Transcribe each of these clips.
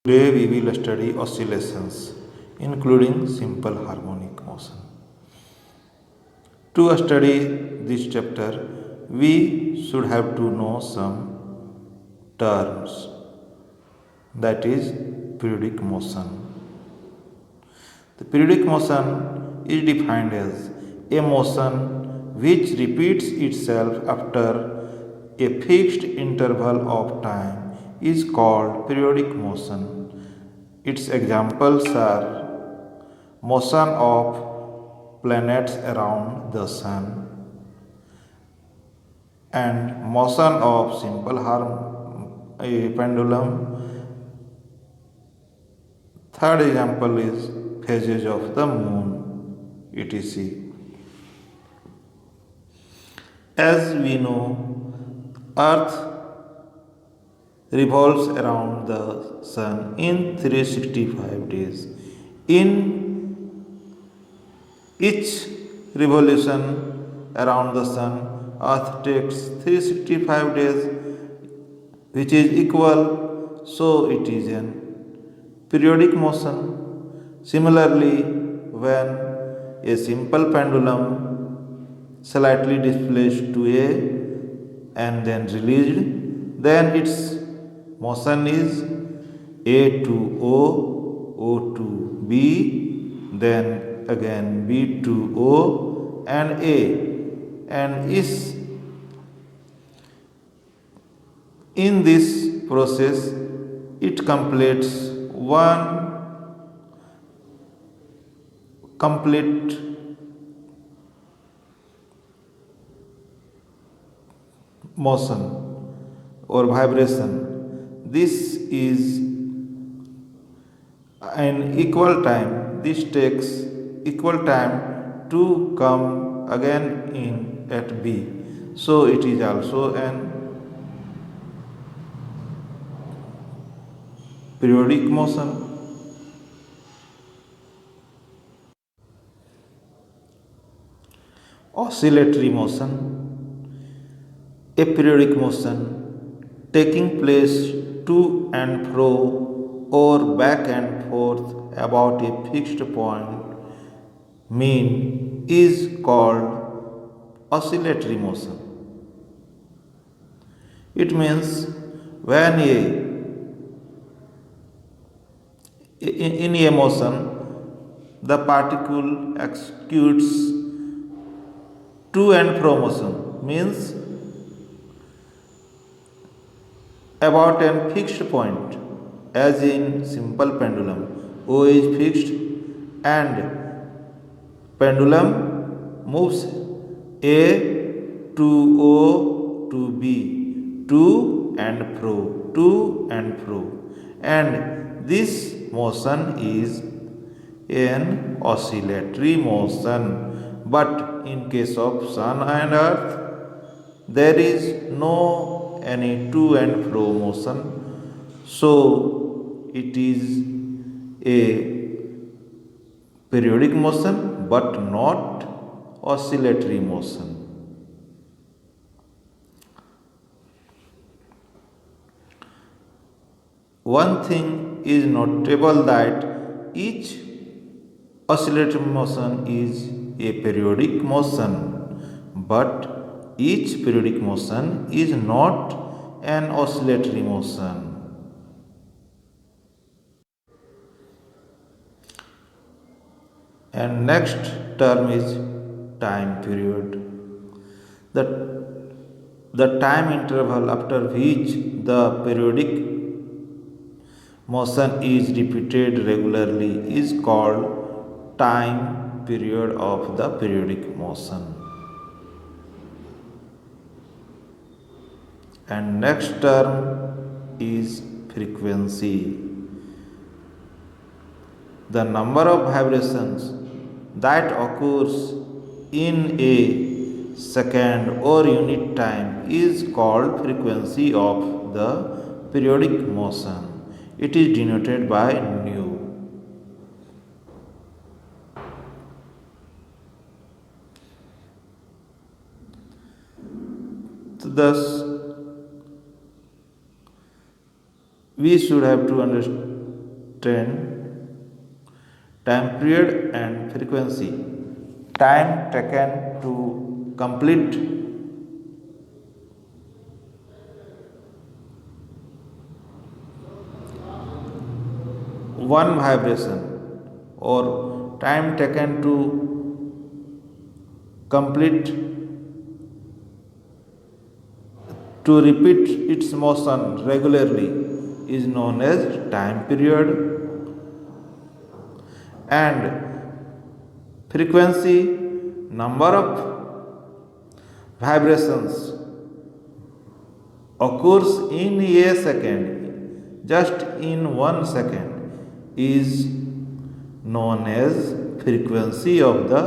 Today we will study oscillations, including simple harmonic motion. To study this chapter, we should have to know some terms, that is periodic motion. The periodic motion is defined as a motion which repeats itself after a fixed interval of time is called periodic motion. Its examples are motion of planets around the sun and motion of simple a pendulum. Third example is phases of the moon, etc. As we know, Earth revolves around the sun in 365 days. In each revolution around the sun, Earth takes 365 days, which is equal, so it is an periodic motion. Similarly, when a simple pendulum slightly displaced to A and then released, then its motion is A to O, O to B, then again B to O and A, and is in this process it completes one complete motion or vibration. This is an equal time. This takes equal time to come again in at B. So it is also an periodic motion. Oscillatory motion, a periodic motion taking place to and fro or back and forth about a fixed point mean is called oscillatory motion. It means when in a motion the particle executes to and fro motion, means about a fixed point, as in simple pendulum. O is fixed and pendulum moves A to O to B, to and fro, and this motion is an oscillatory motion. But in case of sun and earth, there is no any to and fro motion, so it is a periodic motion but not oscillatory motion. One thing is notable that each oscillatory motion is a periodic motion, but each periodic motion is not an oscillatory motion. And next term is time period. The time interval after which the periodic motion is repeated regularly is called time period of the periodic motion. And next term is frequency. The number of vibrations that occurs in a second or unit time is called frequency of the periodic motion. It is denoted by nu. Thus, we should have to understand time period and frequency. Time taken to complete one vibration or time taken to complete to repeat its motion regularly is known as time period, and frequency, number of vibrations occurs in a second, just in 1 second, is known as frequency of the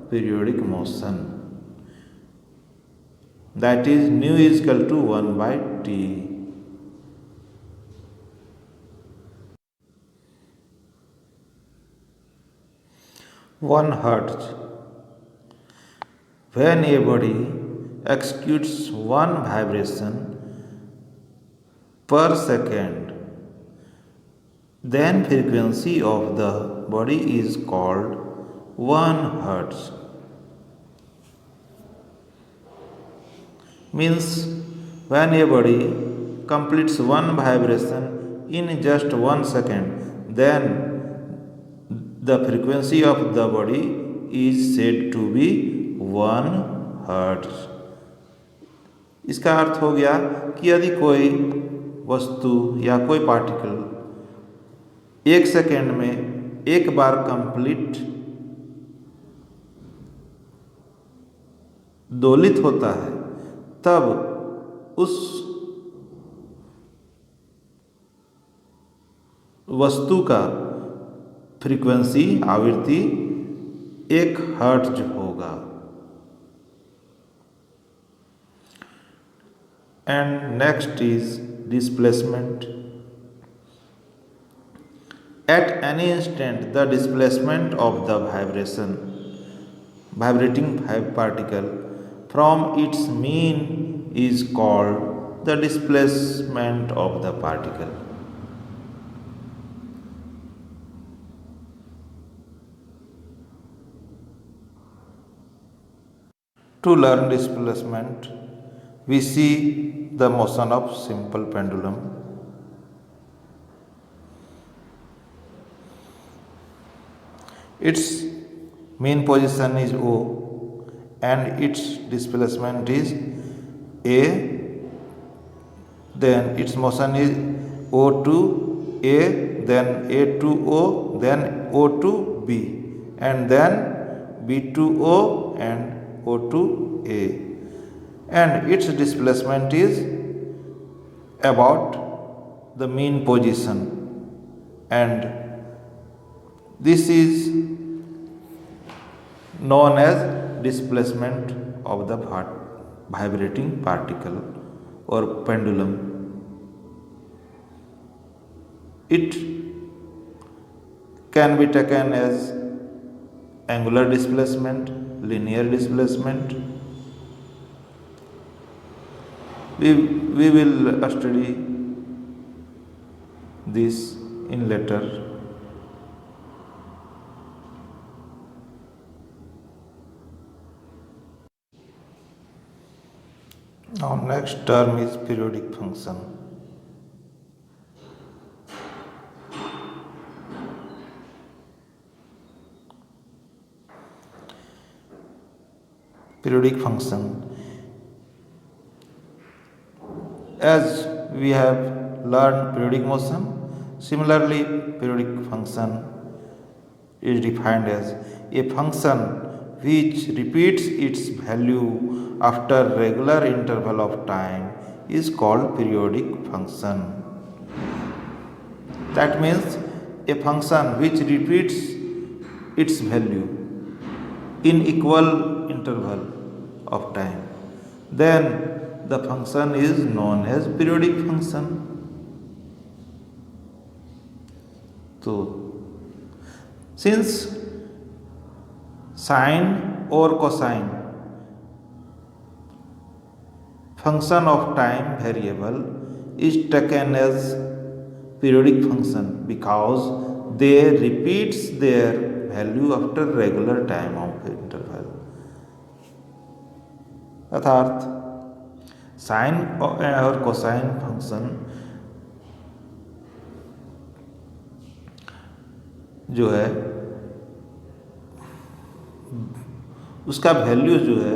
periodic motion. That is nu is equal to 1 by t. 1 hertz. When a body executes one vibration per second, then frequency of the body is called 1 hertz. Means when a body completes one vibration in just 1 second, then the frequency of the body is said to be 1 hertz. इसका अर्थ हो गया कि यदि कोई वस्तु या कोई particle 1 second में एक बार कंप्लीट दोलित होता है, तब उस वस्तु का फ्रीक्वेंसी आवृत्ति 1 हर्ट्ज होगा. And next is displacement. At any instant, the displacement of the vibrating particle from its mean is called the displacement of the particle. To learn displacement, we see the motion of simple pendulum. Its mean position is O and its displacement is A. Then its motion is O to A, then A to O, then O to B, and then B to O and O to A. And its displacement is about the mean position, and this is known as displacement of the vibrating particle or pendulum. It can be taken as angular displacement, linear displacement. We will study this in later. Now next term is periodic function. Periodic function. As we have learned periodic motion, similarly periodic function is defined as a function which repeats its value after regular interval of time is called periodic function. That means a function which repeats its value in equal interval of time, then the function is known as periodic function. So, since sine or cosine function of time variable is taken as periodic function because they repeats their value after regular time of interval. अर्थात sign और cosine function जो है उसका value जो है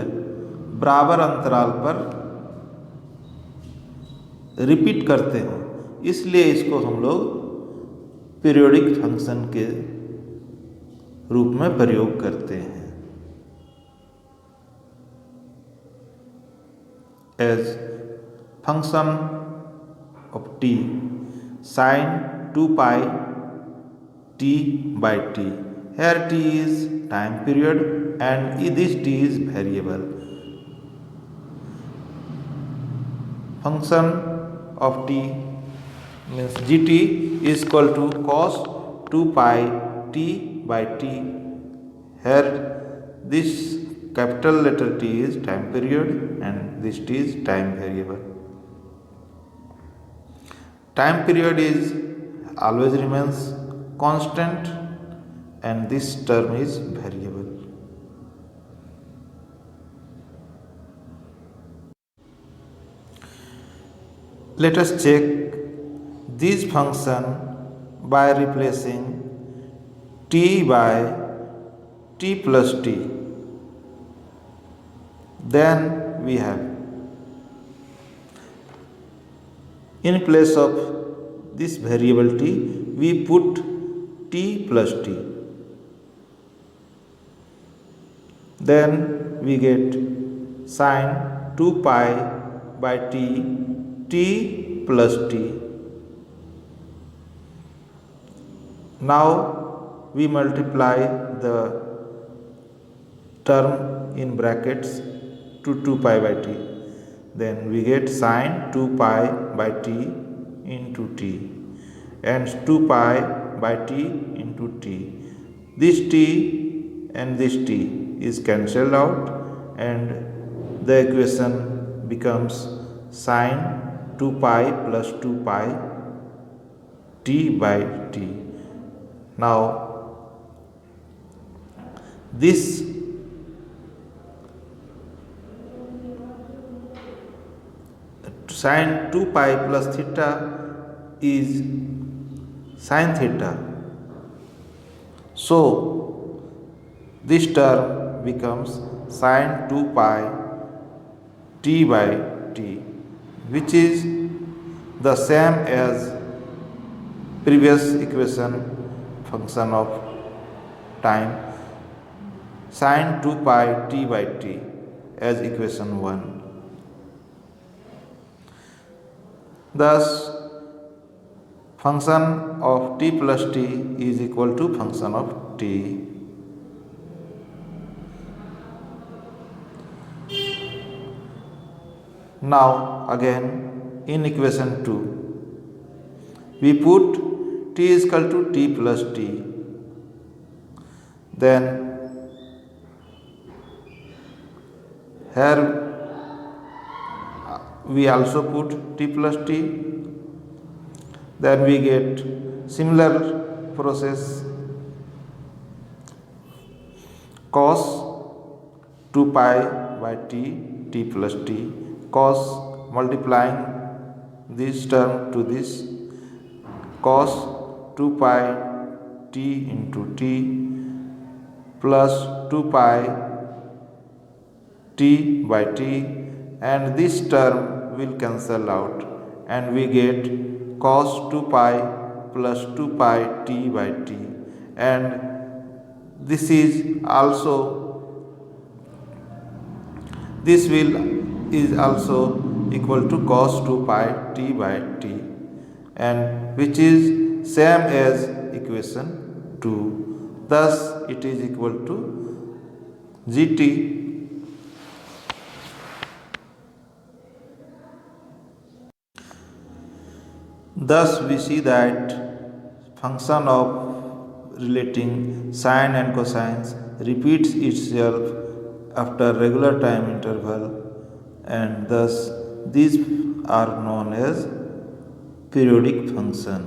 बराबर अंतराल पर रिपीट करते हैं, इसलिए इसको हम लोग पीरियोडिक फंक्शन के रूप में प्रयोग करते हैं. As function of t sine 2 pi t by t. Here t is time period and this t is variable. Function of t means gt is equal to cos 2 pi t by t. Here this capital letter T is time period and this t is time variable. Time period is always remains constant and this term is variable. Let us check this function by replacing t by t plus t. Then we have, in place of this variable t, we put t plus t. Then we get sin 2 pi by t, t plus t. Now we multiply the term in brackets to 2 pi by t. Then we get sin 2 pi by t into t and 2 pi by t into t. This t and this t is cancelled out and the equation becomes sin 2 pi plus 2 pi t by t. Now this sin 2 pi plus theta is sin theta. So this term becomes sin 2 pi t by t, which is the same as previous equation function of time sin 2 pi t by t as equation 1. Thus function of t plus t is equal to function of t. Now again in equation 2 we put t is equal to t plus t. Then here we also put t plus t. Then we get similar process cos 2 pi by t, t plus t, cos multiplying this term to this, cos 2 pi t into t plus 2 pi t by t, and this term will cancel out and we get cos 2 pi plus 2 pi t by t, and this is also equal to cos 2 pi t by t, and which is same as equation 2. Thus it is equal to gt. Thus we see that function of relating sine and cosines repeats itself after regular time interval, and thus these are known as periodic function.